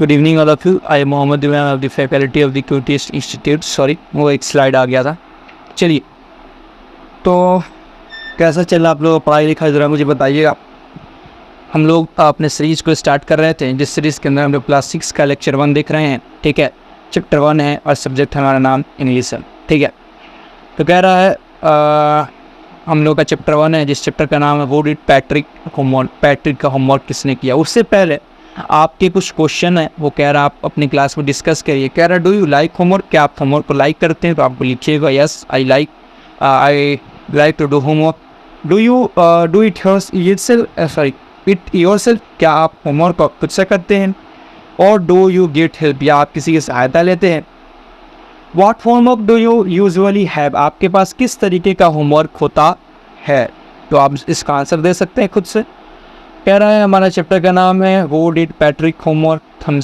Good evening all of you. I Mohammad Imran of the faculty of the QTS institute. Sorry, वो एक slide आ गया था। चलिए, तो कैसा चल रहा आप लोग पढ़ाई लिखाई, ज़रा मुझे बताइएगा। हम लोग अपने सीरीज़ को स्टार्ट कर रहे थे, जिस सीरीज़ के अंदर हम लोग क्लास 6 का लेक्चर 1 देख रहे हैं। ठीक है, चैप्टर 1 है और सब्जेक्ट हमारा नाम इंग्लिश है। ठीक है, तो कह रहा है हम लोग का चैप्टर 1 है, जिस चैप्टर का नाम है वो डिड पैट्रिक होमवर्क। पैट्रिक का होमवर्क किसने किया। उससे पहले आपके कुछ क्वेश्चन है, वो कह रहा आप अपनी क्लास में डिस्कस करिए। कह रहा डू यू लाइक होमवर्क, क्या आप होमवर्क को लाइक करते हैं, तो आप लिखिएगा yes I like to do homework. Do you do it yourself, क्या आप होमवर्क को खुद से करते हैं। और डू यू गेट हेल्प, या आप किसी की सहायता लेते हैं। What homework do you usually have, आपके पास किस तरीके का होमवर्क होता है। तो आप इसका आंसर दे सकते हैं खुद से। कह रहा है हमारा चैप्टर का नाम है वो डिड पैट्रिक होमवर्क। हम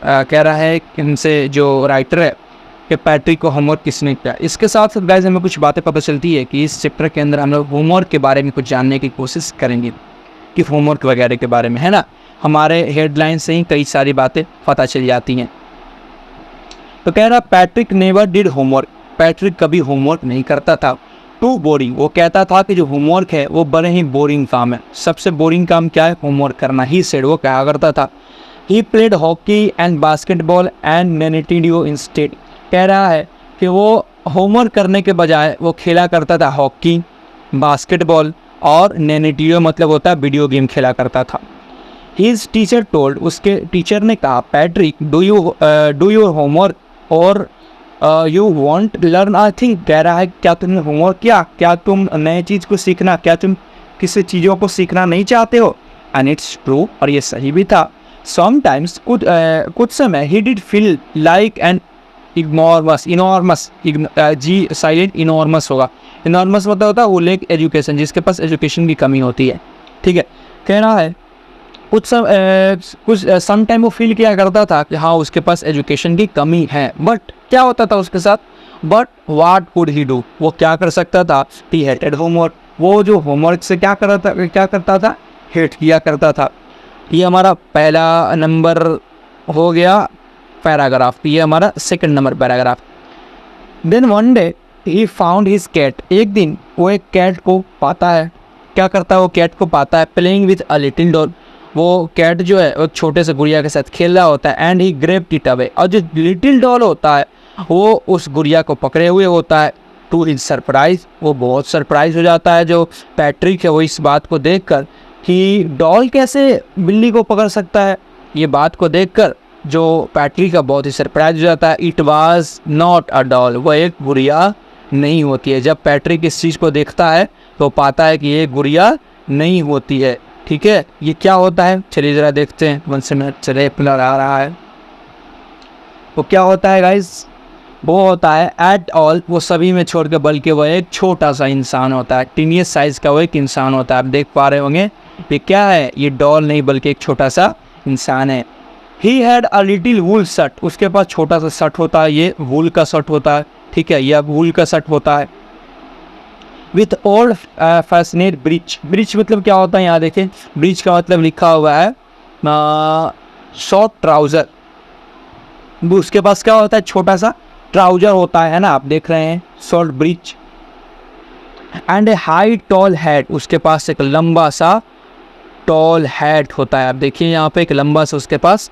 कह रहा है कि हमसे जो राइटर है कि पैट्रिक को होमवर्क किसने किया। इसके साथ साथ गाइस हमें कुछ बातें पता चलती है कि इस चैप्टर के अंदर हम लोग होमवर्क के बारे में कुछ जानने की कोशिश करेंगे कि होमवर्क वगैरह के बारे में, है ना। हमारे हेडलाइन से ही कई सारी बातें पता चल जाती हैं। तो कह रहा Patrick never did homework, Patrick कभी होमवर्क नहीं करता था। टू बोरिंग, वो कहता था कि जो होमवर्क है वो बड़े ही बोरिंग काम है। सबसे बोरिंग काम क्या है, होमवर्क करना। ही सेड, वो कहा करता था। He played hockey and basketball and नेनेटिडियो इंस्टेड, कह रहा है कि वो होमवर्क करने के बजाय वो खेला करता था हॉकी, बास्केटबॉल और नेनेटिडियो मतलब होता है वीडियो गेम खेला करता था। हिज टीचर टोल्ड, उसके टीचर ने कहा पैट्रिक डू योर होमवर्क और you want learn I think, कह रहा है क्या तुमने होमवर्क किया, क्या तुम नए चीज़ को सीखना, क्या तुम किसी चीज़ों को सीखना नहीं चाहते हो। एंड इट्स ट्रू, और ये सही भी था। समटाइम्स कुछ समय ही did feel like an enormous G silent enormous होगा। इनॉर्मस मतलब होता है वो लेक एजुकेशन, जिसके पास एजुकेशन की कमी होती है। ठीक है, कह रहा है कुछ सम टाइम वो फील किया करता था कि हाँ उसके पास एजुकेशन की कमी है। बट क्या होता था उसके साथ, but what could he do, वो क्या कर सकता था। ही हेटेड होमवर्क, वो जो होमवर्क से क्या करता था, हेट किया करता था। ये हमारा पहला नंबर हो गया पैराग्राफ, ये हमारा second number paragraph. Then one day he found his cat, एक दिन वो एक कैट को पाता है। क्या करता है, वो कैट को पाता है playing with a little doll, वो कैट जो है वो छोटे से गुड़िया के साथ खेल रहा होता है। And he grabbed it away, और जो लिटिल डॉल होता है वो उस गुड़िया को पकड़े हुए होता है। टू हिज सरप्राइज, वो बहुत सरप्राइज हो जाता है जो पैट्रिक है वो इस बात को देखकर कि डॉल कैसे बिल्ली को पकड़ सकता है। ये बात को देखकर जो पैट्रिक का बहुत ही सरप्राइज हो जाता है। It was not a doll, वह एक गुड़िया नहीं होती है। जब पैट्रिक इस चीज़ को देखता है तो पाता है कि ये गुड़िया नहीं होती है। ठीक है, ये क्या होता है चलिए ज़रा देखते हैं। 1 मिनट चले आ रहा है। वो क्या होता है गाइज, वो होता है एट ऑल, वो सभी में छोड़ के, बल्कि वह एक छोटा सा इंसान होता है। टीनियस साइज का वो एक इंसान होता है। आप देख पा रहे होंगे ये क्या है, ये डॉल नहीं बल्कि एक छोटा सा इंसान है। He had a little wool shirt, उसके पास छोटा सा शर्ट होता है, ये वूल का शर्ट होता है। ठीक है, यह वूल का शर्ट होता है। With old passionate bridge, bridge मतलब क्या होता है, यहाँ देखें ब्रिज का मतलब लिखा हुआ है शॉर्ट ट्राउज़र। उसके पास क्या होता है, छोटा सा ट्राउजर होता है ना, आप देख रहे हैं short bridge. And a high tall hat, उसके पास एक लंबा सा टॉल हैट होता है। आप देखिए यहाँ पे एक लंबा सा उसके पास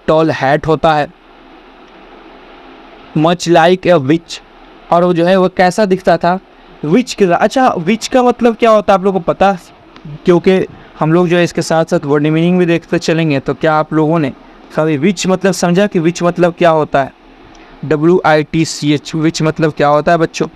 टॉल हैट होता है। मच लाइक ए विच, और वो जो है वो कैसा दिखता था, विच के। अच्छा, विच का मतलब क्या होता है आप लोगों को पता, क्योंकि हम लोग जो है इसके साथ साथ वर्ड मीनिंग भी देखते चलेंगे। तो क्या आप लोगों ने कभी विच मतलब समझा कि विच मतलब क्या होता है। WITCH, विच मतलब क्या होता है बच्चों,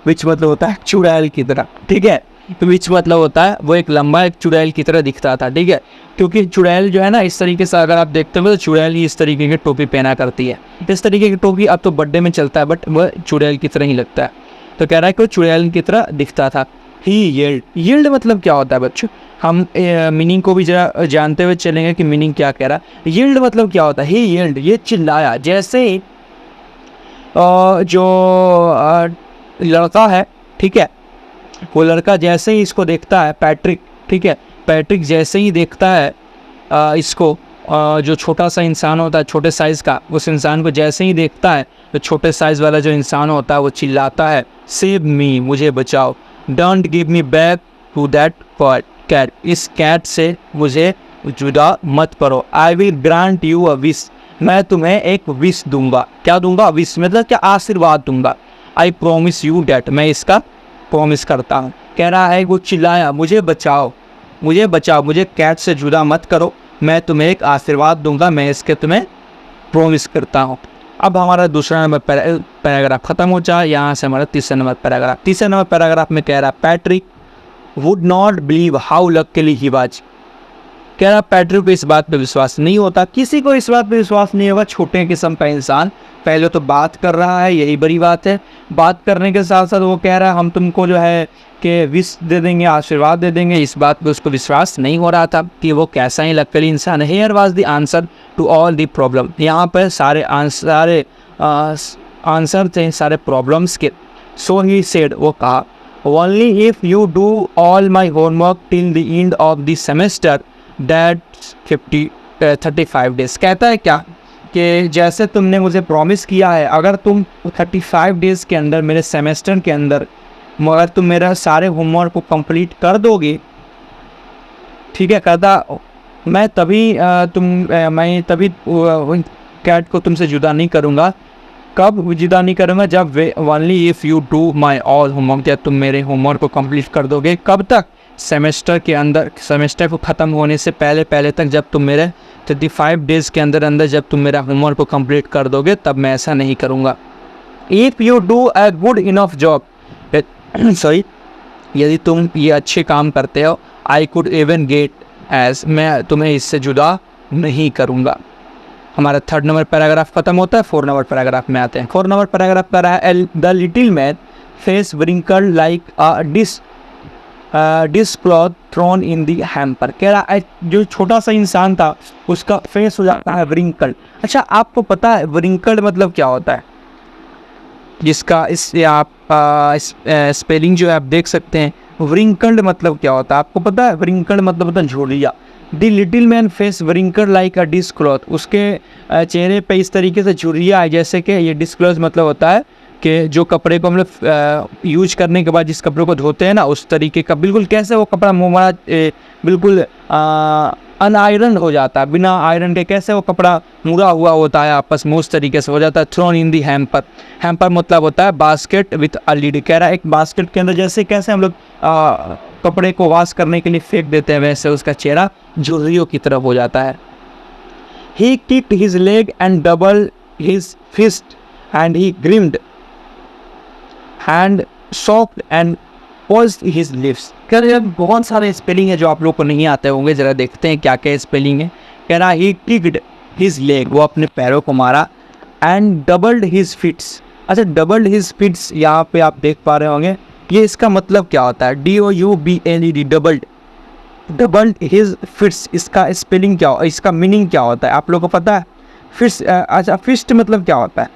विच मतलब होता है चुड़ैल की तरह। ठीक है, तो विच मतलब होता है वो एक लंबा एक चुड़ैल की तरह दिखता था। ठीक है, क्योंकि चुड़ैल जो है ना इस तरीके से अगर आप देखते हो तो चुड़ैल ही इस तरीके की टोपी पहना करती है। इस तरीके की टोपी अब तो बर्थडे में चलता है, बट वह चुड़ैल की तरह ही लगता है। तो कह रहा है कि वो चुड़ैल की तरह दिखता था। ही येल्ड, येल्ड मतलब क्या होता है बच्चों, हम मीनिंग को भी जरा जानते हुए चलेंगे कि मीनिंग क्या कह रहा है। येल्ड मतलब क्या होता है, ही येल्ड, ये चिल्लाया। जैसे जो लड़का है, ठीक है, वो लड़का जैसे ही इसको देखता है पैट्रिक, ठीक है, पैट्रिक जैसे ही देखता है इसको जो छोटा सा इंसान होता है छोटे साइज़ का, उस इंसान को जैसे ही देखता है तो छोटे साइज़ वाला जो इंसान होता है वो चिल्लाता है, सेव मी, मुझे बचाओ, don't give me back to that cat, इस कैट से मुझे जुदा मत करो, I will grant you a wish, मैं तुम्हें एक विश दूंगा। क्या दूंगा? विश मतलब क्या? आशीर्वाद दूंगा। आई प्रोमिस यू डैट, मैं इसका प्रॉमिस करता हूँ। कह रहा है वो चिल्लाया, मुझे बचाओ, मुझे बचाओ, मुझे कैट से जुदा मत करो, मैं तुम्हें एक आशीर्वाद दूंगा, मैं इसके तुम्हें प्रॉमिस करता हूँ। अब हमारा दूसरा नंबर पैराग्राफ खत्म हो जाए, यहाँ से हमारा तीसरा नंबर पैराग्राफ। तीसरे नंबर पैराग्राफ में कह रहा है Patrick would not believe how luckily he was, कह रहा पैट्रिक को इस बात पे विश्वास नहीं होता, किसी को इस बात पे विश्वास नहीं होगा, छोटे किस्म का इंसान पहले तो बात कर रहा है, यही बड़ी बात है। बात करने के साथ साथ वो कह रहा है हम तुमको जो है कि विश दे देंगे, आशीर्वाद दे देंगे, इस बात पे उसको विश्वास नहीं हो रहा था कि वो कैसा ही लकीली इंसान है। Here was the answer to all the problem, यहाँ पर सारे आंसर थे सारे प्रॉब्लम्स के। सो ही सेड, वो कहा, only if you do all my homework till the end of the semester that 35 days, कहता है क्या कि जैसे तुमने मुझे प्रॉमिस किया है, अगर तुम 35 डेज़ के अंदर मेरे सेमेस्टर के अंदर मगर तुम मेरा सारे होमवर्क को कंप्लीट कर दोगे, ठीक है, कहता मैं तभी कैट को तुमसे जुदा नहीं करूँगा। कब जुदा नहीं करूँगा? जब only if you do my all homework, जब तुम मेरे होमवर्क को कंप्लीट कर दोगे। कब तक? सेमेस्टर के अंदर, सेमेस्टर को ख़त्म होने से पहले तक, जब तुम मेरे 35 डेज़ के अंदर जब तुम मेरा होमवर्क को कंप्लीट कर दोगे, तब मैं ऐसा नहीं करूँगा। If you do a good enough job, sorry, यदि तुम ये अच्छे काम करते हो, I could even get edge, मैं तुम्हें इससे जुदा नहीं करूँगा। हमारा 3rd नंबर पैराग्राफ खत्म होता है, 4 नंबर पैराग्राफ में आते हैं। 4 नंबर पैराग्राफ कर रहा है the little man face wrinkled like a dishcloth thrown in the hamper, कह रहा है जो छोटा सा इंसान था उसका फेस हो जाता है व्रिंकल्ड। अच्छा, आपको पता है व्रिंकल्ड मतलब क्या होता है? जिसका इससे आप स्पेलिंग जो है आप देख सकते हैं। व्रिंकल्ड मतलब क्या होता है आपको पता है? व्रिंकल्ड मतलब होता है झुर्रिया। The little man face wrinkled like a dishcloth, उसके चेहरे पे इस तरीके से झुर्रिया है जैसे कि ये डिस्क्लॉथ मतलब होता है कि जो कपड़े को हम लोग यूज करने के बाद जिस कपड़े को धोते हैं ना, उस तरीके का, बिल्कुल कैसे वो कपड़ा हमारा बिल्कुल अनआयरन हो जाता है, बिना आयरन के कैसे वो कपड़ा मुड़ा हुआ होता है आपस में, उस तरीके से हो जाता है। Throne in the hamper, hamper मतलब होता है बास्केट विथ अ लिड, कह रहा है एक बास्केट के अंदर जैसे कैसे हम लोग कपड़े को वॉश करने के लिए फेंक देते हैं, वैसे उसका चेहरा झुर्रियों की तरफ हो जाता है। He kicked his leg and double his fist and he grinned hand soft and paused his lips. कह रहे हैं बहुत सारे स्पेलिंग है जो आप लोग को नहीं आते होंगे, जरा देखते हैं क्या क्या स्पेलिंग है। कह रहा ही किक्ड हिज लेग, वो अपने पैरों को मारा, एंड डबल्ड हिज फिट्स। अच्छा, डबल्ड हिज फिट्स यहाँ पे आप देख पा रहे होंगे, ये इसका मतलब क्या होता है? DOUBLED, doubled, doubled his fits, इसका स्पेलिंग क्या, इसका मीनिंग क्या होता है आप लोग को पता है? फिस्ट, अच्छा फिस्ट मतलब क्या होता है?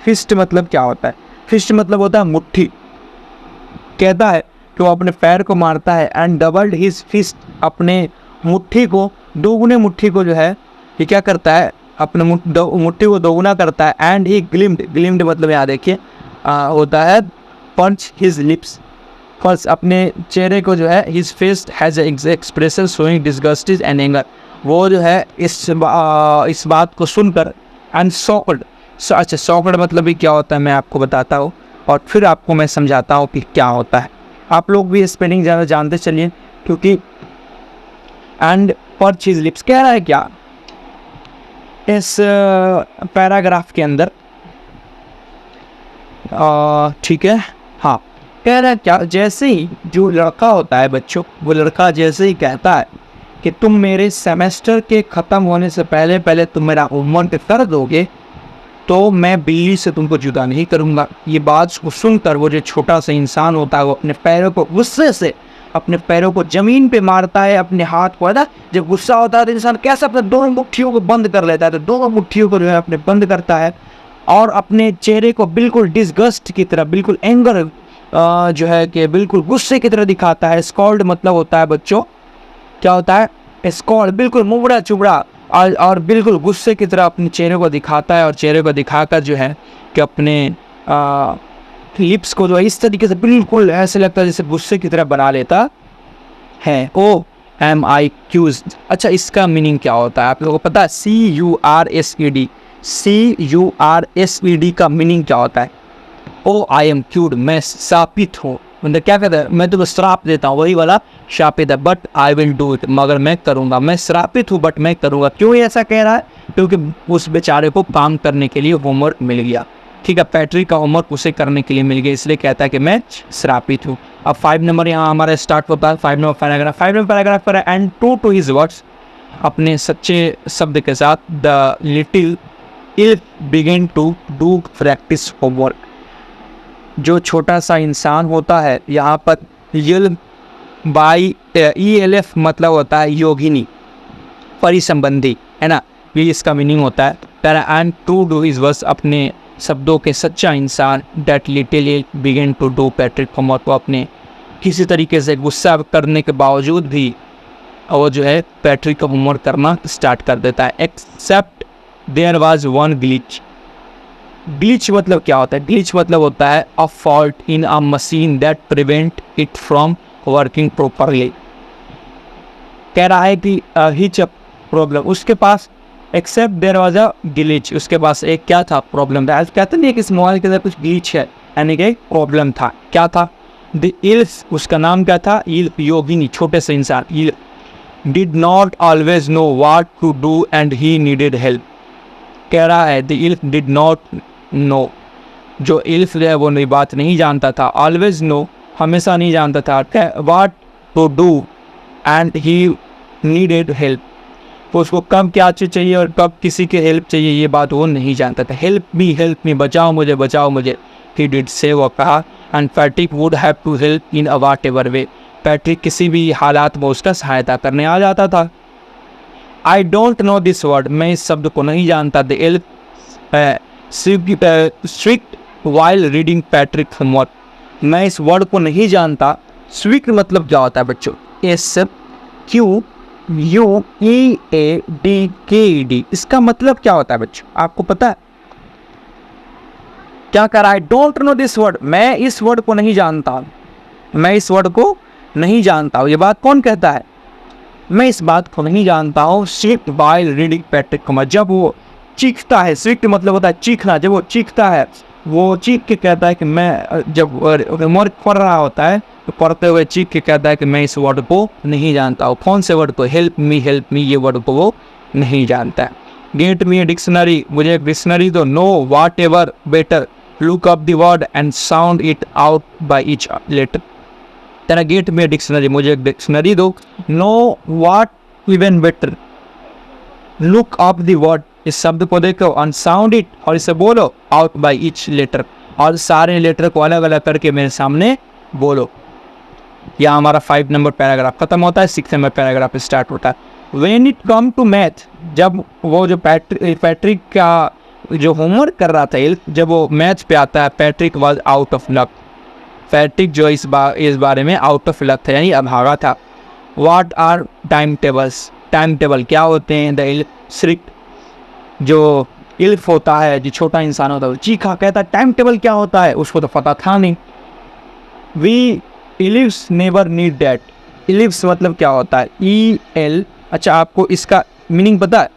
फिस्ट मतलब क्या होता है? फिस्ट मतलब होता है मुट्ठी। कहता है कि वो अपने पैर को मारता है, एंड डबल्ड हिज फिस्ट, अपने मुट्ठी को, दोगुने मुट्ठी को जो है ये क्या करता है, अपने मुट्ठी को दोगुना करता है। एंड ही ग्लिम्ड, ग्लिम्ड मतलब यहाँ देखिए होता है पंच हिज लिप्स, फर्स्ट अपने चेहरे को जो है, his face has expression showing disgusted and anger, वो जो है इस बात को सुनकर, एंड शॉक्ड, अच्छा शॉक्ड मतलब भी क्या होता है मैं आपको बताता हूँ और फिर आपको मैं समझाता हूँ कि क्या होता है। आप लोग भी स्पेलिंग ज़्यादा जानते चलिए, क्योंकि एंड पर्च हिज लिप्स कह रहा है क्या इस पैराग्राफ के अंदर, ठीक है, हाँ, कह रहा है क्या, जैसे ही जो लड़का होता है बच्चों, वो लड़का जैसे ही कहता है कि तुम मेरे सेमेस्टर के ख़त्म होने से पहले तुम मेरा होमवर्क कर दोगे, तो मैं बिल्ली से तुमको जुदा नहीं करूँगा। ये बात को सुनकर वो जो छोटा सा इंसान होता है वो अपने पैरों को गुस्से से, अपने पैरों को ज़मीन पे मारता है, अपने हाथ को, है ना, जब गुस्सा होता है तो इंसान कैसे अपने दोनों मुट्ठियों को बंद कर लेता है, तो दोनों मुट्ठियों को जो है अपने बंद करता है और अपने चेहरे को बिल्कुल डिसगस्ट की तरह, बिल्कुल एंगर जो है कि बिल्कुल गुस्से की तरह दिखाता है। स्कॉल्ड मतलब होता है बच्चों, क्या होता है? स्कॉल्ड, बिल्कुल मुबड़ा चुबड़ा और बिल्कुल गुस्से की तरह अपने चेहरे को दिखाता है और चेहरे को दिखाकर जो है कि अपने लिप्स को जो है इस तरीके से बिल्कुल ऐसे लगता है जैसे गुस्से की तरह बना लेता है। ओ एम आई क्यूज। अच्छा, इसका मीनिंग क्या होता है आप लोगों को पता है? CURSED, CURSED का मीनिंग क्या होता है? ओ आई एम क्यूड, मैं शापित हूँ। मतलब क्या कहता है? मैं तो श्राप देता हूँ, वही वाला शापित है। But I will do it, मगर मैं करूँगा। मैं श्रापित हूँ बट मैं करूँगा। क्यों ये ऐसा कह रहा है? क्योंकि उस बेचारे को काम करने के लिए होमवर्क मिल गया। ठीक है, पैट्रिक का होमवर्क उसे करने के लिए मिल गया, इसलिए कहता है कि मैं श्रापित हूँ। अब 5 नंबर यहाँ हमारा स्टार्ट होता है। 5 नंबर पैराग्राफ पर and true to his words, अपने सच्चे शब्द के साथ, the little elf begin to do practice homework. जो छोटा सा इंसान होता है, यहाँ पर इल्फ बाई ELF मतलब होता है योगिनी, परिसंबंधी, है ना, ये इसका मीनिंग होता है। Para and to do his words, अपने शब्दों के सच्चा इंसान, that little begin to do Patrick homework, को अपने किसी तरीके से गुस्सा करने के बावजूद भी वो जो है पैट्रिक का होमवर्क करना स्टार्ट कर देता है। Except there was one glitch. Glitch मतलब क्या होता है? ग्लिच मतलब होता है a fault in a machine that prevent it from working properly. कह रहा है कि हिच अ प्रॉब्लम, उसके पास except there was a glitch, उसके पास एक क्या था? प्रॉब्लम था। कहते नहीं कि इस मोबाइल के अंदर कुछ ग्लिच है, यानी कि एक प्रॉब्लम था। क्या था? द इल्फ, उसका नाम क्या था? इल्फ, योगिनी, छोटे से इंसान। Elf did not always know what to do and he needed help. कह रहा है the elf did not know, जो इल्फ है वो नई बात नहीं जानता था। ऑलवेज नो, हमेशा नहीं जानता था। What to do and he needed help, तो उसको कब क्या चीज़ चाहिए और कब किसी की हेल्प चाहिए ये बात वो नहीं जानता था। हेल्प मी, बचाओ मुझे, बचाओ मुझे। ही डिड से, वो कहा। And Patrick would have to help in a what way, Patrick किसी भी हालात में उसका सहायता करने आ जाता था। I don't know this word, मैं इस शब्द को नहीं जानता। The elf strict while reading Patrick homework, मैं इस वर्ड को नहीं जानता। स्ट्रिक्ट मतलब क्या होता है बच्चों? SQUEADKED, इसका मतलब क्या होता है बच्चों? आपको पता है क्या कर रहा है? डोंट नो दिस वर्ड, मैं इस वर्ड को नहीं जानता, मैं इस वर्ड को नहीं जानता हूँ। ये बात कौन कहता है? मैं इस बात को नहीं जानता हूँ। Strict while reading Patrick homework, जब वो चीखता है, स्ट्रिक्ट मतलब होता है चीखना, जब वो चीखता है, वो चीख के कहता है कि मैं, जब होमवर्क पढ़ रहा होता है तो पढ़ते हुए चीख के कहता है कि मैं इस वर्ड को नहीं जानता हूँ। कौन से वर्ड को? हेल्प मी, ये वर्ड को वो नहीं जानता है। गेट मी डिक्शनरी, मुझे एक डिक्शनरी दो। No what ever better, look up the word and sound it out by each letter. तेरा गेट में डिक्शनरी, मुझे एक डिक्शनरी दो। No what even better, look up the word, इस शब्द को देखो, एंड साउंड इट, और इसे बोलो, आउट बाय ईच लेटर, और सारे लेटर को अलग अलग करके मेरे सामने बोलो। यह हमारा 5 नंबर पैराग्राफ खत्म होता है। 6 नंबर पैराग्राफ स्टार्ट होता है। When it come to math, जब वो जो पैट्रिक का जो होमवर्क कर रहा था, जब वो मैथ पे आता है, Patrick was out of luck, Patrick जो इस बारे में आउट ऑफ लक था, यानी अभागा था। What are time tables, time table क्या होते हैं? द इल्फ स्ट्रिक्ट, जो इल्फ होता है, जो छोटा इंसान होता है, चीखा, कहता टाइम टेबल क्या होता है, उसको तो पता था नहीं। वी इलिव्स नेवर नीड दैट, इलिव्स मतलब क्या होता है? EL, अच्छा आपको इसका मीनिंग पता है?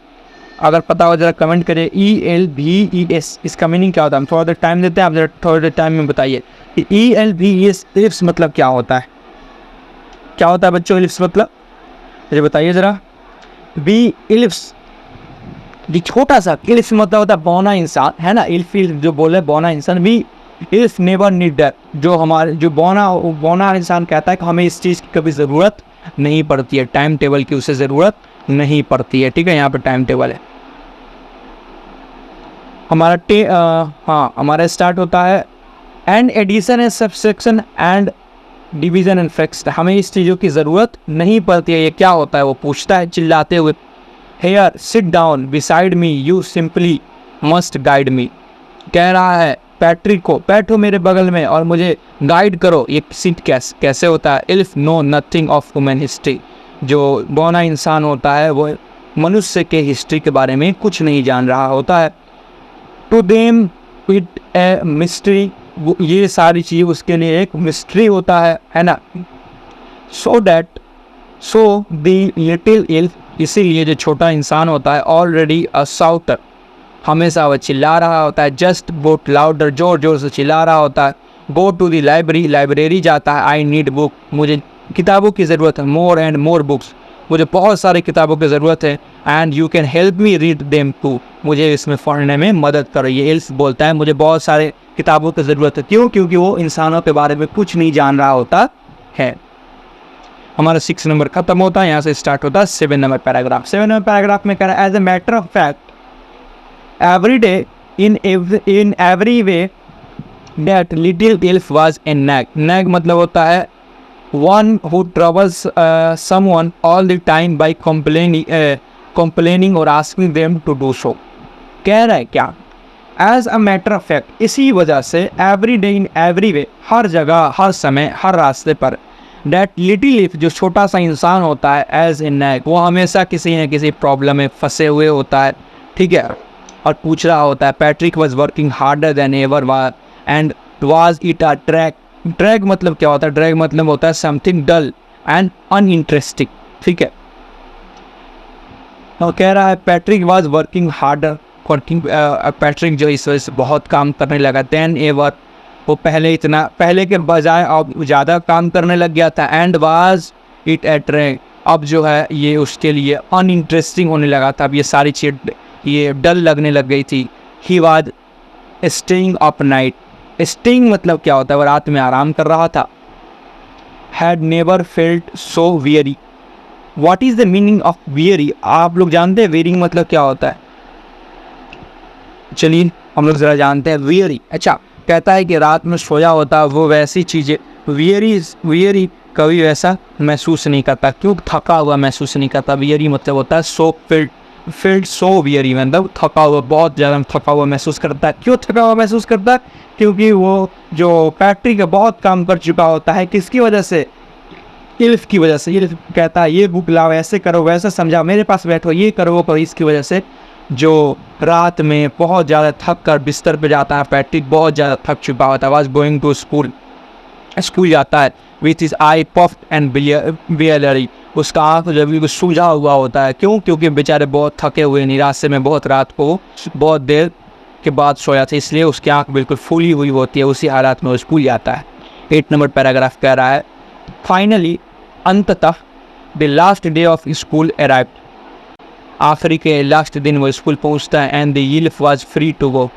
अगर पता हो जरा कमेंट करें। ELVES, इसका मीनिंग क्या होता है? हम थोड़ा देर टाइम देते हैं, आप जरा थोड़ा देर टाइम में बताइए। ELVES इलिव्स मतलब क्या होता है? क्या होता है बच्चों इलिप्स मतलब? मुझे बताइए ज़रा। बी इलिप्स, जो छोटा सा, इलिप्स मतलब होता है बौना इंसान, है ना? इल्फ जो बोले बौना इंसान। बी इल्फ नेवर नीड दैट, जो हमारे जो बौना इंसान कहता है कि हमें इस चीज़ की कभी ज़रूरत नहीं पड़ती है, टाइम टेबल की उसे ज़रूरत नहीं पड़ती है। ठीक है, यहाँ पर टाइम टेबल है हमारा। हाँ, हमारा स्टार्ट होता है and addition and subsection and division and fraction, हमें इस चीज़ों की ज़रूरत नहीं पड़ती है। ये क्या होता है? वो पूछता है चिल्लाते हुए। Here sit down beside me, you simply must guide me, कह रहा है पैट्रिक को, बैठो मेरे बगल में और मुझे गाइड करो। ये सिट कैसे होता है? Elf know nothing of human history, जो बौना इंसान होता है वो मनुष्य के हिस्ट्री के बारे में कुछ नहीं जान रहा होता है। To them it a mystery, ये सारी चीज़ उसके लिए एक मिस्ट्री होता है ना। सो द लिटिल इल्फ, इसीलिए जो छोटा इंसान होता है, ऑलरेडी अ साउटर, हमेशा वह चिल्ला रहा होता है। जस्ट बोट लाउडर, जोर जोर से चिल्ला रहा होता है। Go to the library, library जाता है। आई नीड बुक, मुझे किताबों की ज़रूरत है। मोर एंड मोर बुक्स, मुझे बहुत सारी किताबों की ज़रूरत है। And you can help me read them too, मुझे इसमें पढ़ने में मदद करो। ये इल्फ बोलता है मुझे बहुत सारे किताबों की ज़रूरत है। क्यों? क्योंकि वो इंसानों के बारे में कुछ नहीं जान रहा होता है। हमारा 6 नंबर खत्म होता है, यहाँ से स्टार्ट होता है 7 नंबर पैराग्राफ। 7 नंबर पैराग्राफ में कह रहा है as a matter of fact every day in every way that little elf was a nag. Nag मतलब होता है one who troubles someone all the time by complaining or asking them to do so। कह रहा है क्या? As a matter of fact, इसी वजह से every day in every way, हर जगह, हर समय, हर रास्ते पर, that little if, जो छोटा सा इंसान होता है, as a nag, वो हमेशा किसी न किसी प्रॉब्लम में फंसे हुए होता है, ठीक है, और पूछ रहा होता है। Patrick was working harder than ever and was it a drag। Drag मतलब क्या होता है? ड्रैग मतलब होता है समथिंग डल एंड अनइंटरेस्टिंग, ठीक है। तो कह रहा है Patrick was working harder, Patrick जो इस वजह से बहुत काम करने लगा। देन एवर, वो पहले के बजाय अब ज़्यादा काम करने लग गया था। And was it A drag, अब जो है ये उसके लिए अनइंटरेस्टिंग होने लगा था। अब ये सारी चीज़ ये डल लगने लग गई थी। He was staying up night, sting मतलब क्या होता है? वो रात में आराम कर रहा था। Had never felt so weary. What is the meaning of weary? आप लोग जानते हैं वियरिंग मतलब क्या होता है? चलिए हम लोग ज़रा जानते हैं वियरी। अच्छा, कहता है कि रात में सोया होता है वो वैसी चीज़ें। वियरी कभी वैसा महसूस नहीं करता। क्यों? थका हुआ महसूस नहीं करता। वियरी मतलब होता है सो फील्ड सो वियरी, मतलब थका हुआ, बहुत ज़्यादा थका हुआ महसूस करता है। क्यों थका हुआ महसूस करता है? क्योंकि वो जो पैट्रिक है बहुत काम कर चुका होता है। किसकी वजह से? इल्फ की वजह से। इल्फ कहता है ये बुक लाओ, ऐसे करो, वैसे समझाओ, मेरे पास बैठो, ये करो, वो करो। इसकी वजह से जो रात में बहुत ज़्यादा थक कर बिस्तर पे जाता है, पैट्रिक बहुत ज़्यादा थक चुका होता है। वाज गोइंग टू स्कूल जाता है with his eye puffed and bleary, उसका आँख जब भी सूझा हुआ होता है। क्यों? क्योंकि बेचारे बहुत थके हुए, निराशे में बहुत रात को बहुत देर के बाद सोया था, इसलिए उसकी आँख बिल्कुल फूली हुई होती है। उसी हालात में वो स्कूल जाता है। 8 नंबर पैराग्राफ कह रहा है फाइनली, अंततः, the last day of school arrived, आखिरी के लास्ट दिन वो स्कूल पहुंचता है। And the elf was free to go.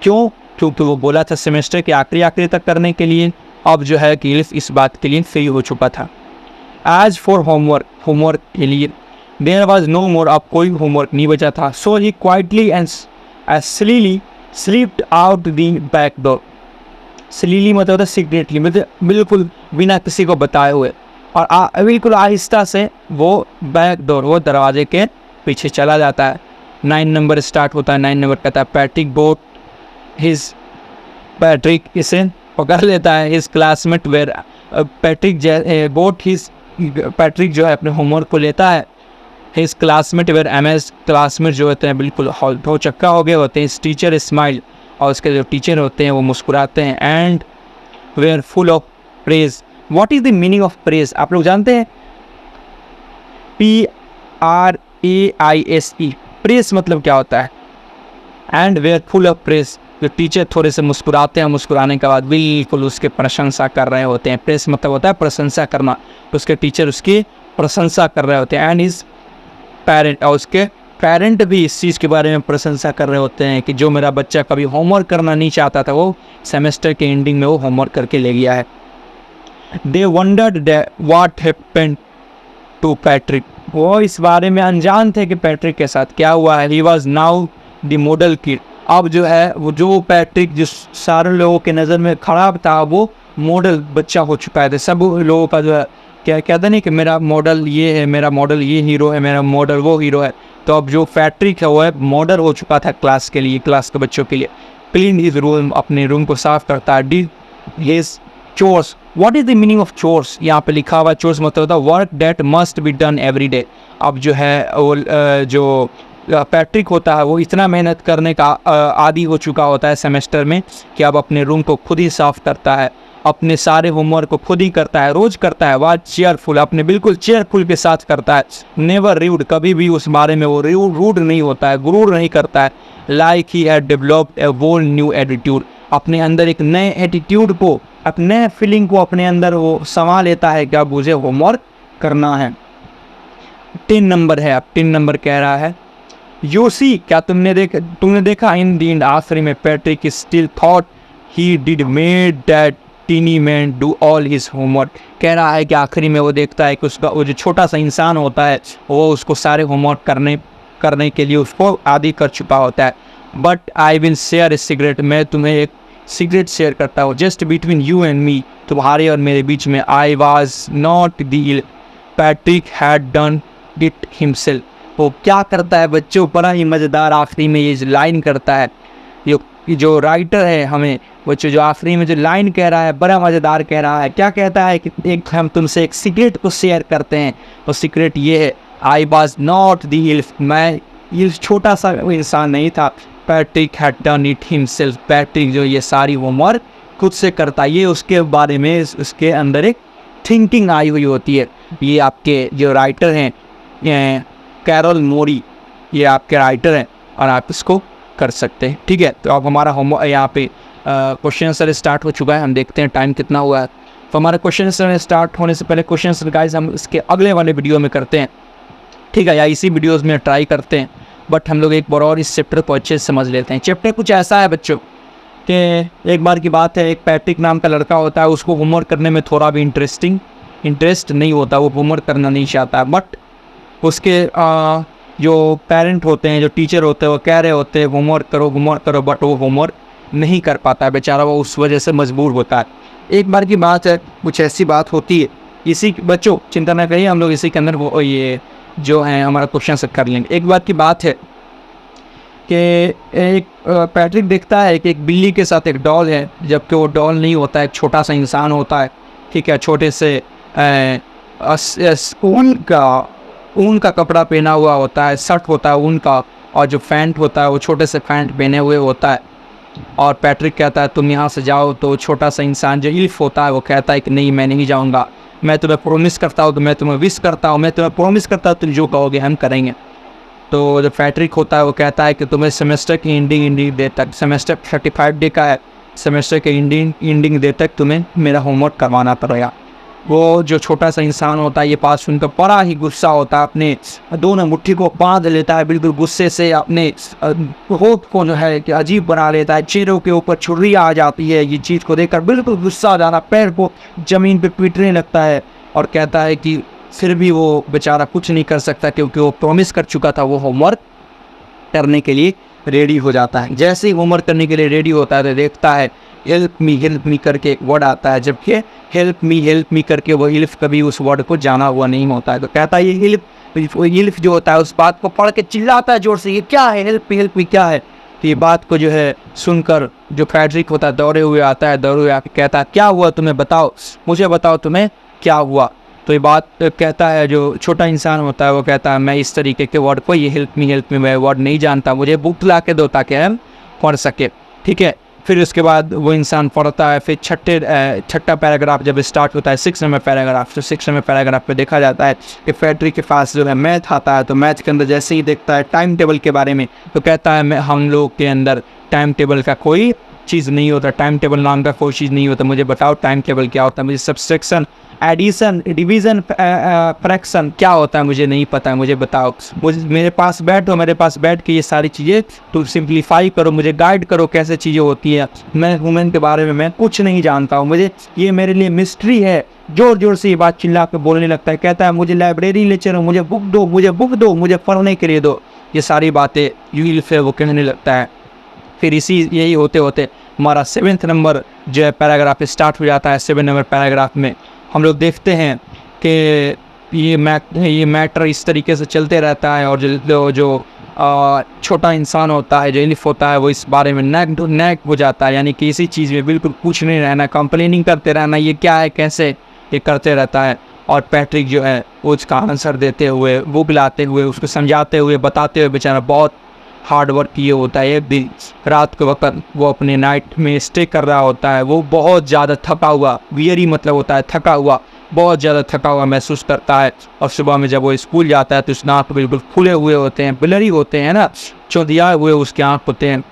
क्यों? क्योंकि वो बोला था सेमेस्टर के आखिरी तक करने के लिए। अब जो है कि इल्फ इस बात के लिए फ्री हो चुका था। एज फॉर होमवर्क के लिए देयर वाज नो मोर, अब कोई होमवर्क नहीं बचा था। So he quietly and slyly slipped out the back door. Slyly मतलब होता है सीक्रेटली, मतलब बिल्कुल बिना किसी को बताए हुए, और बिल्कुल आहिस्ता से वो बैक डोर, वो दरवाजे के पीछे चला जाता है। 9 नंबर स्टार्ट होता है। 9 नंबर कहता है पैट्रिक इसे पकड़ लेता है। हिज क्लासमेट वेयर, पैट्रिक जो है अपने होमवर्क को लेता है। हिज क्लासमेट वेयर एमएस, क्लासमेट जो होते हैं बिल्कुल हो चक्का हो गए होते हैं। हिज टीचर स्माइल, और उसके जो टीचर होते हैं वो मुस्कुराते हैं। And were full of praise. What is the meaning of praise? आप लोग जानते हैं? PRAISE, प्रेज मतलब क्या होता है? And were full of praise, जो टीचर थोड़े से मुस्कुराते हैं, मुस्कुराने के बाद बिल्कुल उसके प्रशंसा कर रहे होते हैं। प्रेस मतलब होता है प्रशंसा करना, तो उसके टीचर उसकी प्रशंसा कर रहे होते हैं। एंड इज पेरेंट, और उसके पेरेंट भी इस चीज़ के बारे में प्रशंसा कर रहे होते हैं कि जो मेरा बच्चा कभी होमवर्क करना नहीं चाहता था, वो सेमेस्टर के एंडिंग में वो होमवर्क करके ले गया है। They wondered what happened to Patrick, वो इस बारे में अनजान थे कि पैट्रिक के साथ क्या हुआ है। He was now the model kid, अब जो है वो जो पैट्रिक जिस सारे लोगों के नज़र में खराब था, वो मॉडल बच्चा हो चुका है। सब लोगों का जो है क्या कहते नहीं कि मेरा मॉडल ये है, मेरा मॉडल ये हीरो है, मेरा मॉडल वो हीरो है। तो अब जो पैट्रिक है वो है मॉडल हो चुका था क्लास के लिए, क्लास के बच्चों के लिए। क्लीन हिज रूम, अपने रूम को साफ करता है। Did his chores, what is the meaning of chores? यहाँ पे लिखा हुआ चोर्स मतलब होता है work that must be done every day. अब जो है वो जो पैट्रिक होता है वो इतना मेहनत करने का आदी हो चुका होता है सेमेस्टर में कि अब अपने रूम को खुद ही साफ़ करता है, अपने सारे होमवर्क को खुद ही करता है, रोज़ करता है। वह चेयरफुल, अपने बिल्कुल चेयरफुल के साथ करता है। नेवर रूड, कभी भी उस बारे में वो रूड नहीं होता है, गुरूर नहीं करता है। Like he had developed a whole new attitude, अपने अंदर एक नए एटीट्यूड को, अपने फीलिंग को अपने अंदर वो समा लेता है कि अब मुझे होमवर्क करना है। 10 नंबर है, अब 10 नंबर कह रहा है यू सी, क्या तुमने देखा इन द एंड आखिरी में Patrick still thought he did made that tiny man do all his homework. कह रहा है कि आखिरी में वो देखता है कि उसका वो जो छोटा सा इंसान होता है वो उसको सारे होमवर्क करने के लिए उसको आदी कर चुका होता है। But I will share A cigarette, मैं तुम्हें एक सिगरेट शेयर करता हूँ, just between you and me, तुम्हारे और मेरे बीच में। I was not the Patrick had done it himself. वो क्या करता है बच्चों, बड़ा ही मज़ेदार आखिरी में ये लाइन करता है। ये जो राइटर है हमें बच्चों जो आखिरी में जो लाइन कह रहा है बड़ा मज़ेदार कह रहा है। क्या कहता है कि एक हम तुमसे एक सीक्रेट को शेयर करते हैं, और सीक्रेट ये है आई वॉज नॉट द इल्फ, मैं ये छोटा सा इंसान नहीं था। Patrick had done it himself, Patrick जो ये सारी होमवर्क खुद से करता है। ये उसके बारे में उसके अंदर एक थिंकिंग आई हुई होती है। ये आपके जो राइटर हैं कैरल मोरी, ये आपके राइटर हैं और आप इसको कर सकते हैं। ठीक है, तो अब हमारा होमवर्क यहाँ पे क्वेश्चन आंसर स्टार्ट हो चुका है। हम देखते हैं टाइम कितना हुआ है। तो हमारा क्वेश्चन आंसर स्टार्ट होने से पहले क्वेश्चन आंसर गाइस हम इसके अगले वाले वीडियो में करते हैं, ठीक है, या इसी वीडियोज़ में ट्राई करते हैं। बट हम लोग एक बार और इस चैप्टर को अच्छे से समझ लेते हैं। चैप्टर कुछ ऐसा है बच्चों कि एक बार की बात है, एक पैट्रिक नाम का लड़का होता है, उसको होमवर्क करने में थोड़ा भी इंटरेस्ट नहीं होता, वो होमवर्क करना नहीं चाहता। बट उसके जो पेरेंट होते हैं, जो टीचर होते हैं, वो कह रहे होते हैं होमवर्क करो, बट वो होमवर्क नहीं कर पाता है बेचारा, वो उस वजह से मजबूर होता है। एक बार की बात है, कुछ ऐसी बात होती है, इसी बच्चों चिंता न करिए, हम लोग इसी के अंदर वो ये जो है हमारा क्वेश्चन से कर लेंगे। एक बार की बात है कि एक पैट्रिक देखता है कि एक बिल्ली के साथ एक डॉल है, जबकि वो डॉल नहीं होता है, एक छोटा सा इंसान होता है। ठीक है, छोटे से ऊन का कपड़ा पहना हुआ होता है, शर्ट होता है ऊन का, और जो पैंट होता है वो छोटे से पैंट पहने हुए होता है। और पैट्रिक कहता है तुम यहाँ से जाओ, तो छोटा सा इंसान जो इल्फ होता है वो कहता है कि नहीं मैं नहीं जाऊँगा, मैं तुम्हें प्रॉमिस करता हूँ, मैं तुम्हें विश करता हूँ, मैं तुम्हें प्रॉमिस करता हूँ तुम जो कहोगे हम करेंगे। तो जो पैट्रिक होता है वो कहता है कि तुम्हें सेमेस्टर की एंडिंग डे तक, सेमेस्टर 35 डे का है, सेमेस्टर के एंडिंग डे तक तुम्हें मेरा होमवर्क करवाना पड़ेगा। वो जो छोटा सा इंसान होता है ये बात सुनकर बड़ा ही गुस्सा होता है, अपने दोनों मुट्ठी को बांध लेता है, बिल्कुल गुस्से से अपने होठ को जो है कि अजीब बना लेता है, चेहरों के ऊपर छुरी आ जाती है। ये चीज़ को देखकर बिल्कुल गुस्सा आ जाना, पैर को ज़मीन पे पीटने लगता है और कहता है कि फिर भी वो बेचारा कुछ नहीं कर सकता क्योंकि वो प्रॉमिस कर चुका था। वो होमवर्क करने के लिए रेडी हो जाता है। जैसे ही होमवर्क करने के लिए रेडी होता है तो देखता है हेल्प मी करके एक वर्ड आता है, जबकि हेल्प मी करके वो हिल्फ कभी उस वर्ड को जाना हुआ नहीं होता है। तो कहता है ये हिल्फ जो होता है उस बात को पढ़ के चिल्लाता है जोर से, ये क्या है, हेल्प मी क्या है। तो ये बात को जो है सुनकर जो पैट्रिक होता है दौड़े हुए आता है, दौड़े हुए आके कहता है क्या हुआ तुम्हें, बताओ मुझे, बताओ तुम्हें क्या हुआ। तो ये बात कहता है जो छोटा इंसान होता है वो कहता है मैं इस तरीके के वर्ड को, ये हेल्प मी मैं वर्ड नहीं जानता, मुझे बुक ला के दो ताकि हम पढ़ सके। ठीक है, फिर उसके बाद वो इंसान पढ़ता है। फिर छठा पैराग्राफ जब स्टार्ट होता है, 6 नंबर पैराग्राफ, तो 6 नंबर पैराग्राफ पे देखा जाता है कि पैट्रिक के पास जो है मैथ आता है। तो मैथ के अंदर जैसे ही देखता है टाइम टेबल के बारे में, तो कहता है हम लोग के अंदर टाइम टेबल का कोई चीज़ नहीं होता, टाइम टेबल नाम का कोई चीज़ नहीं होता, मुझे बताओ टाइम टेबल क्या होता है, मुझे सब्सट्रैक्शन, एडिशन, डिवीज़न, फ्रैक्शन क्या होता है मुझे नहीं पता है, मुझे बताओ। मुझे मेरे पास बैठ के ये सारी चीज़ें तुम सिंप्लीफाई करो, मुझे गाइड करो कैसे चीज़ें होती है। मैं ह्यूमन के बारे में मैं कुछ नहीं जानता हूँ, मुझे ये मेरे लिए मिस्ट्री है। जोर जोर से ये बात चिल्ला के बोलने लगता है, कहता है मुझे लाइब्रेरी ले चलो, मुझे बुक दो, मुझे पढ़ने के लिए दो। ये सारी बातें यूल से वो कहने लगता है। फिर यही होते होते हमारा 7 नंबर जो है पैराग्राफ स्टार्ट हो जाता है। 7 नंबर पैराग्राफ में हम लोग देखते हैं कि ये मैटर इस तरीके से चलते रहता है, और जो छोटा इंसान होता है, जो इल्फ होता है, वो इस बारे में नैक हो जाता है, यानी कि इसी चीज़ में बिल्कुल पूछ नहीं रहना, कंप्लेनिंग करते रहना, ये क्या है, कैसे, ये करते रहता है। और पैट्रिक जो है वो उसका आंसर देते हुए, वो बुलाते हुए, उसको समझाते हुए, बताते हुए बेचारा बहुत हार्ड वर्क किए होता है। एक दिन रात के वक्त वो अपने नाइट में स्टे कर रहा होता है, वो बहुत ज़्यादा थका हुआ, वियरी मतलब होता है थका हुआ, बहुत ज़्यादा थका हुआ महसूस करता है। और सुबह में जब वो स्कूल जाता है तो उसके आँख बिल्कुल खुले हुए होते हैं, ब्लरी होते हैं ना, चौंधियाए हुए उसके आँख होते हैं।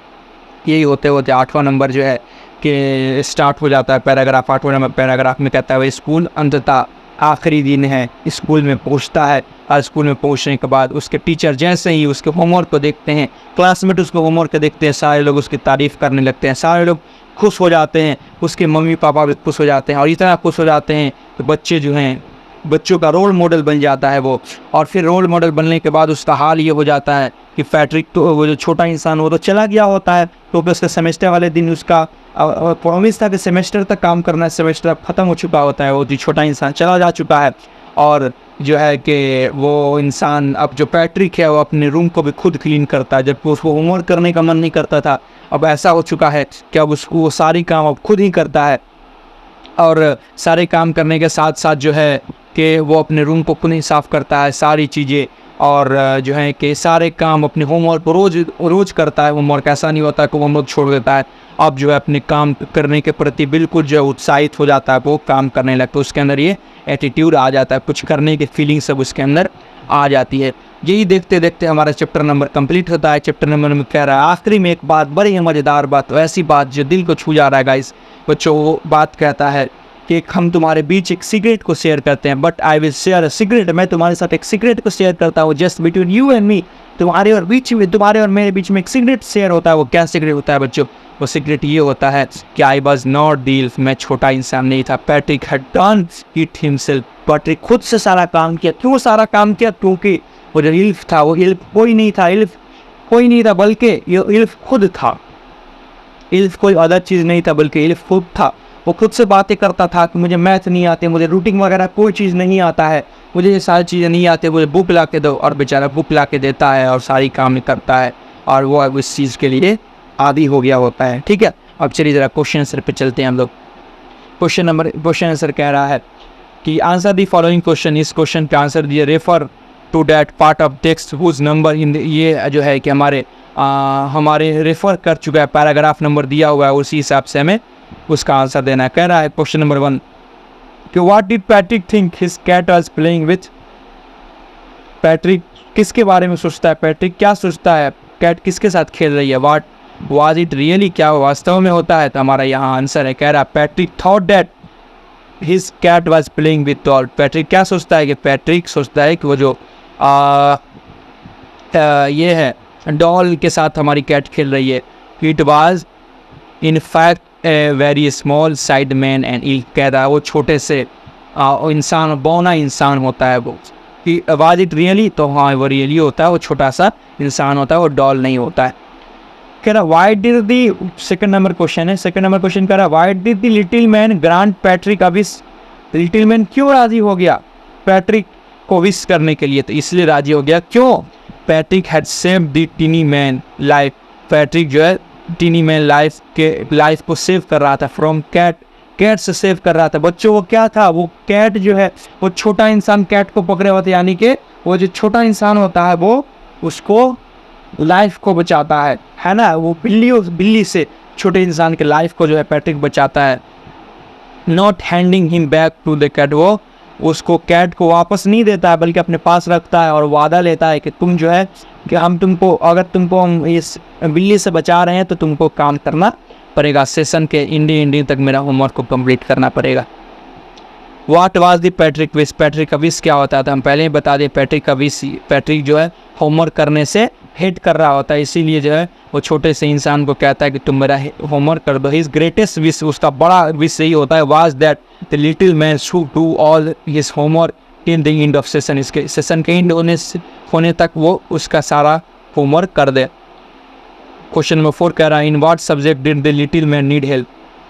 यही होते होते 8वां नंबर जो है कि स्टार्ट हो जाता है पैराग्राफ। 8वां नंबर पैराग्राफ में कहता है वह स्कूल अंततः आखिरी दिन है, स्कूल में पहुंचता है। और स्कूल में पहुंचने के बाद उसके टीचर जैसे ही उसके होमवर्क को देखते हैं, क्लासमेट उसको होमवर्क को देखते हैं, सारे लोग उसकी तारीफ़ करने लगते हैं, सारे लोग खुश हो जाते हैं, उसके मम्मी पापा भी खुश हो जाते हैं। और इतना खुश हो जाते हैं कि बच्चे जो हैं, बच्चों का रोल मॉडल बन जाता है वो। और फिर रोल मॉडल बनने के बाद उसका हाल ये हो जाता है कि पैट्रिक तो वो जो छोटा इंसान वो तो चला गया होता है, क्योंकि उसका सेमेस्टर वाले दिन उसका प्रॉमिस था कि सेमेस्टर तक काम करना है, सेमेस्टर ख़त्म हो चुका होता है, वो जो छोटा इंसान चला जा चुका है। और जो है कि वो इंसान, अब जो पैट्रिक है वो अपने रूम को भी खुद क्लीन करता है, जबकि उसको होमवर्क करने का मन नहीं करता था। अब ऐसा हो चुका है कि अब उसको वो सारी काम अब खुद ही करता है। और सारे काम करने के साथ साथ जो है कि वो अपने रूम को खुद ही साफ़ करता है, सारी चीज़ें। और जो है कि सारे काम अपने होमवर्क को रोज़ करता है। होमवर्क ऐसा नहीं होता कि वो होमवर्क छोड़ देता है। अब जो है अपने काम करने के प्रति बिल्कुल जो है उत्साहित हो जाता है, वो काम करने लगता है, उसके अंदर ये एटीट्यूड आ जाता है, कुछ करने की फीलिंग सब उसके अंदर आ जाती है। यही देखते देखते हमारा चैप्टर नंबर कंप्लीट होता है। चैप्टर नंबर में कह रहा है आखिरी में एक बात, बड़ी ही मज़ेदार बात, ऐसी बात जो दिल को छू जा रहा है गाइस। बच्चों, वो बात कहता है कि हम तुम्हारे बीच एक सीक्रेट को शेयर करते हैं, but I will share a secret, मैं तुम्हारे साथ एक सीक्रेट को शेयर करता हूँ, just between you and me, तुम्हारे और मेरे बीच में एक सीक्रेट शेयर होता है। वो क्या सीक्रेट होता है बच्चों? वो सीक्रेट ये होता है कि आई वॉज नॉट द इल्फ, मैं छोटा इंसान नहीं था। Patrick had done it himself, Patrick खुद से सारा काम किया। क्यों सारा काम किया? क्योंकि वो जो इल्फ था, वो इल्फ कोई नहीं था, बल्कि ये इल्फ खुद था। इल्फ कोई अदर चीज़ नहीं था, बल्कि इल्फ खुद था। वो खुद से बातें करता था कि मुझे मैथ नहीं आते, मुझे रूटिंग वगैरह कोई चीज़ नहीं आता है, मुझे ये सारी चीज़ें नहीं आती, मुझे बुक ला के दो। और बेचारा बुक ला के देता है और सारी काम करता है, और वो अब इस चीज़ के लिए आदी हो गया होता है। ठीक है, अब चलिए ज़रा क्वेश्चन आंसर पे चलते हैं हम लोग। क्वेश्चन आंसर कह रहा है कि आंसर दी फॉलोइंग क्वेश्चन, इस क्वेश्चन का आंसर दिए, refer to that part of text whose number in, ये जो है कि हमारे रेफर कर चुका है, पैराग्राफ नंबर दिया हुआ है, उसी हिसाब से हमें उसका आंसर देना है। कह रहा है क्वेश्चन नंबर 1 कि what did Patrick think his cat was playing with. Patrick किसके बारे में सोचता है? पैट्रिक क्या सोचता है कैट किसके साथ खेल रही है? व्हाट वाज इट रियली, क्या वास्तव में होता है? तो हमारा यहाँ आंसर है, कह रहा है Patrick thought that his cat was playing with doll. Patrick क्या सोचता है? कि पैट्रिक सोचता है कि वो जो ये है डॉल के साथ हमारी कैट खेल रही है। It was in fact a very small side man and ill, कह रहा है वो छोटे से इंसान, बौना इंसान होता है वो। कि वाज इट रियली, तो हाँ वो रियली होता है, वो छोटा सा इंसान होता है, वो डॉल नहीं होता है। कह रहा why did the, second number question है, सेकंड नंबर क्वेश्चन कह रहा why did the little man grant Patrick a wish. Little man क्यों राजी हो गया पैट्रिक को विश करने के लिए? तो इसलिए राजी हो गया, क्यों? Patrick had saved the tiny man life. Patrick जो है टीनी मैन लाइफ को सेव कर रहा था फ्रॉम कैट से सेव कर रहा था। बच्चों वो क्या था? वो कैट जो है, वो छोटा इंसान कैट को पकड़े हुए थे, यानी कि वो जो छोटा इंसान होता है वो उसको लाइफ को बचाता है ना। वो बिल्ली से छोटे इंसान के लाइफ को जो है पैट्रिक बचाता है। Not handing him back to the cat, वो उसको कैट को वापस नहीं देता है, बल्कि अपने पास रखता है और वादा लेता है कि तुम जो है कि हम तुमको, अगर तुमको हम इस बिल्ली से बचा रहे हैं तो तुमको काम करना पड़ेगा, सेशन के एंडिंग तक मेरा होमवर्क को कंप्लीट करना पड़ेगा। What was the Patrick wish, Patrick का विश क्या होता था? हम पहले ही बता दें, पैट्रिक का विश, पैट्रिक जो है होमवर्क करने से हेट कर रहा होता है, इसीलिए जो है वो छोटे से इंसान को कहता है कि तुम मेरा होमवर्क कर दो। हिज ग्रेटेस्ट विश, उसका बड़ा विश यही होता है, was that the little man should do all his homework in the end of session, इसके सेशन के एंड होने तक वो उसका सारा होमवर्क कर दे। क्वेश्चन नंबर 4 कह रहा है in what subject did the little man need help.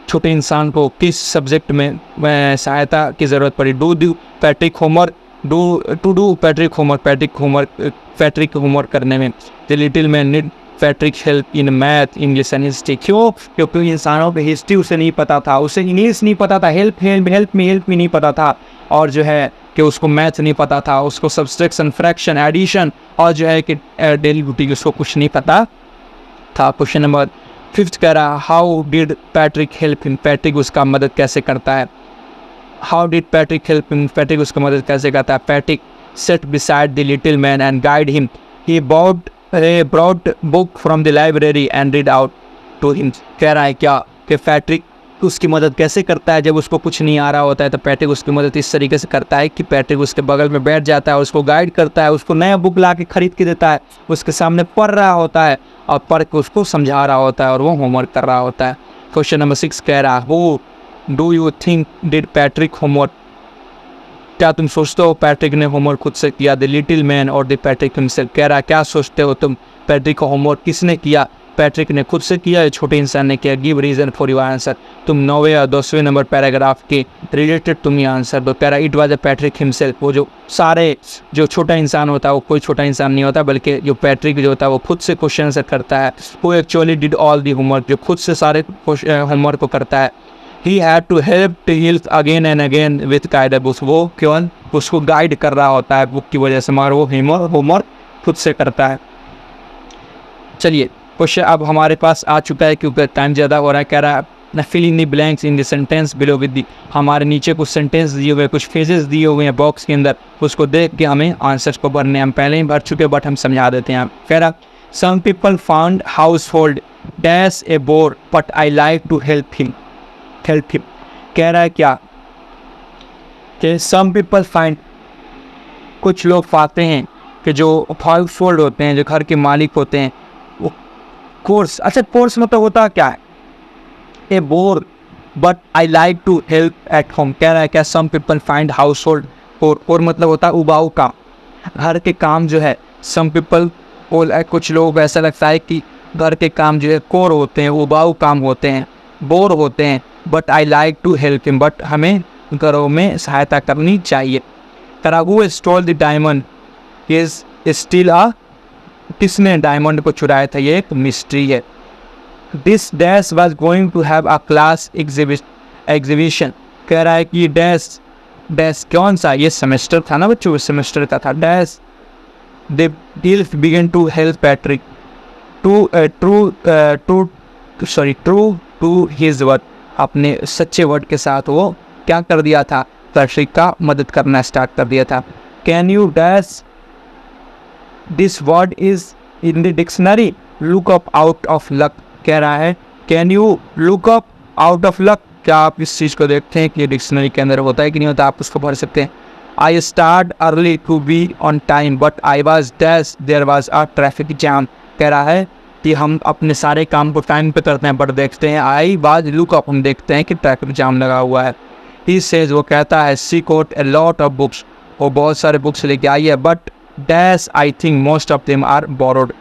छोटे इंसान को किस सब्जेक्ट में सहायता की ज़रूरत पड़ी? Do Patrick homework do Patrick homework करने में। The little man need Patrick help in math, English and history. क्यों? क्योंकि इंसानों की हिस्ट्री उसे नहीं पता था, उसे इंग्लिश नहीं पता था, हेल्प में नहीं पता था, और जो है कि उसको मैथ नहीं पता था, उसको सब्सट्रैक्शन, फ्रैक्शन, एडिशन और जो है कि डेली रूटीन उसको कुछ नहीं पता था। क्वेश्चन नंबर 5 कह रहा, how did Patrick help him? Patrick उसका मदद कैसे करता है? How did Patrick help him? Patrick उसका मदद कैसे करता है? Patrick set beside the little man and guide him. He brought book from the library and read out to him। कह रहा है क्या कि पैट्रिक उसकी मदद कैसे करता है? जब उसको कुछ नहीं आ रहा होता है तो पैट्रिक उसकी मदद इस तरीके से करता है कि पैट्रिक उसके बगल में बैठ जाता है, उसको गाइड करता है, उसको नया बुक ला के खरीद के देता है, उसके सामने पढ़ रहा होता है और पढ़ के उसको समझा रहा होता है और वो होमवर्क कर रहा होता है। क्वेश्चन नंबर 6 कह रहा है, who do you think did Patrick homework? क्या तुम सोचते हो पैट्रिक ने होमवर्क खुद से किया? द लिटिल मैन और द पैट्रिक हिमसेल्फ। कह रहा है क्या सोचते हो तुम, पैट्रिक का होमवर्क किसने किया? पैट्रिक ने खुद से किया या छोटे इंसान ने किया? Give reason for your answer. तुम 9वें या 10वें नंबर पैराग्राफ के रिलेटेड तुम ये आंसर दो। कह रहा है it was a Patrick himself. वो जो छोटा इंसान होता है वो कोई छोटा इंसान नहीं होता, बल्कि जो पैट्रिक जो होता है वो खुद से क्वेश्चन आंसर करता है। वो actually did all the homework, जो खुद से सारे होमवर्क को करता है। He had to help to heal again and again with guided books। वो केवल उसको गाइड कर रहा होता है बुक की वजह से, मगर वो होमवर्क खुद से करता है। चलिए क्वेश्चन अब हमारे पास आ चुका है क्योंकि टाइम ज़्यादा हो रहा है। कह रहा है fill in the blanks in the sentence below with the. हमारे नीचे कुछ सेंटेंस दिए हुए, कुछ फ्रेजेस दिए हुए हैं बॉक्स के अंदर, उसको देख के हमें आंसर्स को भरने। हम पहले ही भर चुके बट हम समझा देते हैं। कह रहा some people found household dash a bore but I like to help him. कह रहा है क्या कि सम पीपल फाइंड, कुछ लोग पाते हैं कि जो हाउस होल्ड होते हैं, जो घर के मालिक होते हैं, वो कोर्स, अच्छा कोर्स मतलब होता क्या है? A bore but I like to help at home. कह रहा है क्या some people find household और मतलब होता है उबाऊ काम, घर के काम जो है। सम पीपल कुछ लोग ऐसा लगता है कि घर के काम जो है कोर होते हैं, उबाऊ काम होते हैं, बोर होते हैं। But I like to help him, but हमें घरों में सहायता करनी चाहिए। Who stole the diamond is still a, किसने डायमंड को चुराया था? ये एक मिस्ट्री है। This dash was going to have a class exhibition. कह रहा है कि डैश कौन सा? ये सेमेस्टर था ना बच्चों, सेमेस्टर का था। Dash the elf began to help Patrick true to his word. अपने सच्चे वर्ड के साथ वो क्या कर दिया था? पैट्रिक का मदद करना स्टार्ट कर दिया था। Can you dash this word is in the dictionary, look up out of luck. कह रहा है can you look up out of luck, क्या आप इस चीज़ को देखते हैं कि ये डिक्शनरी के अंदर होता है कि नहीं होता? आप उसको भर सकते हैं। I start early to be on time but I was dash there was a traffic jam. कह रहा है कि हम अपने सारे काम को टाइम पे करते हैं बट देखते हैं आई वाज लुक अप, हम देखते हैं कि ट्रैफिक जाम लगा हुआ है। ही सेज, वो कहता है she got a lot of books, वो बहुत सारे बुक्स लेके आई है। But dash I think most of them are borrowed.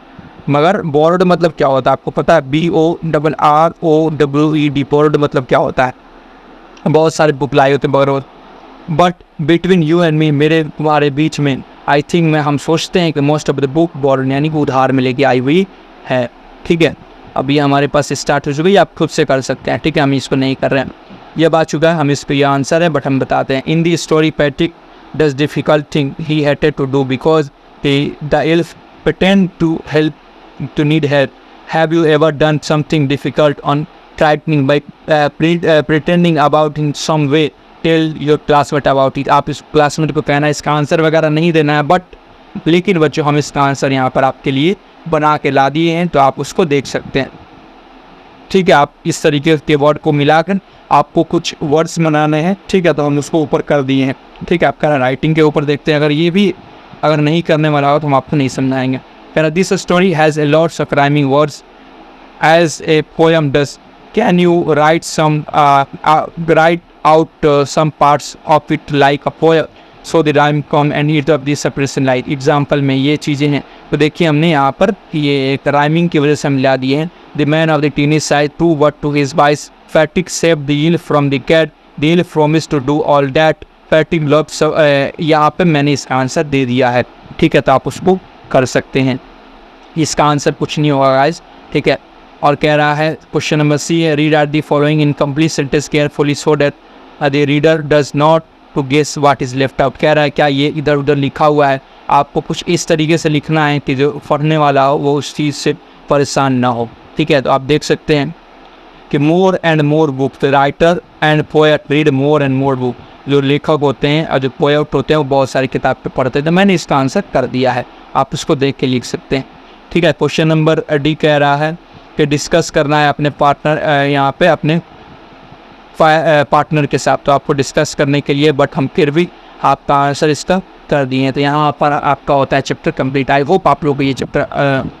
मगर बोरोड मतलब क्या होता है आपको पता है? BORROWED, बोरोड मतलब क्या होता है? बहुत सारे बुक लाए होते हैं borrowed. But between you and me, मेरे तुम्हारे बीच में, आई थिंक में हम सोचते हैं कि most of the book borrowed यानी कि उधार में लेके आई हुई है। ठीक है, अब ये हमारे पास स्टार्ट हो चुकी है, आप खुद से कर सकते हैं। ठीक है, हम इसको नहीं कर रहे हैं, ये बात चुका है, हम इस पर यह आंसर है बट हम बताते हैं। In the story Patrick does difficult thing he had to do because the elf pretend to need help. Have you ever done something difficult on frightening by pretending about in some way? Tell your classmate about it। आप इस classmate को कहना है, इसका answer वगैरह नहीं देना है बट लेकिन बच्चों हम इसका आंसर यहाँ पर आपके लिए बना के ला दिए हैं तो आप उसको देख सकते हैं। ठीक है, आप इस तरीके के वर्ड को मिलाकर आपको कुछ वर्ड्स बनाने हैं। ठीक है, तो हम उसको ऊपर कर दिए हैं। ठीक है, आपका राइटिंग के ऊपर देखते हैं, अगर ये भी अगर नहीं करने वाला हो तो हम आपको नहीं समझाएंगे। कहना this story has a lots of rhyming words as a poem does. Can you write out some parts of it like a poem so the rhyme come and eat of this separation light. Example में ये चीज़ें हैं, तो देखिए हमने यहाँ पर ये एक राइमिंग की वजह से हम मिला दिए हैं। The man of the teenage side to word to his vice फैटिक save the eel from the cat, the eel promised to do all that पैटिंग लॉब्स, यहाँ पे मैंने इसका आंसर दे दिया है, ठीक है, तो आप उसको कर सकते हैं। इसका आंसर कुछ नहीं होगा गाइस, ठीक है। और कह रहा है क्वेश्चन नंबर सी है, read out the following incomplete sentence carefully so that the reader does not to guess what is left out. कह रहा है क्या ये इधर उधर लिखा हुआ है, आपको कुछ इस तरीके से लिखना है कि जो पढ़ने वाला हो वो उस चीज़ से परेशान ना हो, ठीक है। तो आप देख सकते हैं कि more and more book, the writer and poet read more and more book. जो लेखक होते हैं और जो पोएट होते हैं वो बहुत सारी किताब पे पढ़ते हैं। तो मैंने इसका आंसर कर दिया है, आप उसको देख के लिख सकते हैं, ठीक है। क्वेश्चन नंबर डी कह रहा है कि डिस्कस करना है अपने पार्टनर, यहाँ पे अपने पार्टनर के साथ, तो आपको डिस्कस करने के लिए, बट हम फिर भी आपका आंसर इसका कर दिए हैं। तो यहाँ पर आपका होता है चैप्टर कंप्लीट। आई होप आप लोगों को ये चैप्टर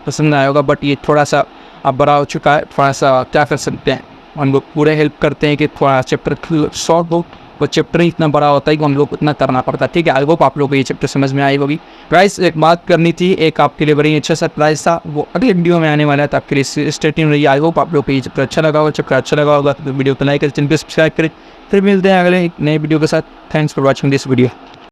पसंद आया होगा, बट ये थोड़ा सा अब बड़ा हो चुका है, थोड़ा सा क्या कर सकते हैं, हम लोग पूरे हेल्प करते हैं कि थोड़ा चैप्टर शॉर्ट हो, वो चैप्टर ही इतना बड़ा होता है कि हम लोग उतना करना पड़ता है, ठीक है। आई होप आप लोगों को ये चैप्टर समझ में आई होगी। गाइस एक बात करनी थी, एक आपके लिए बड़ी अच्छा सरप्राइज था, वो अगले वीडियो में आने वाला है, तो आपके लिए स्टे ट्यून्ड रहिए। आई होप आप लोग को ये चैप्टर अच्छा लगा होगा। चैप्टर अच्छा लगा होगा तो वीडियो को लाइक करें, चैनल को सब्सक्राइब करें। फिर मिलते हैं अगले एक नए वीडियो के साथ। Thanks for watching this video.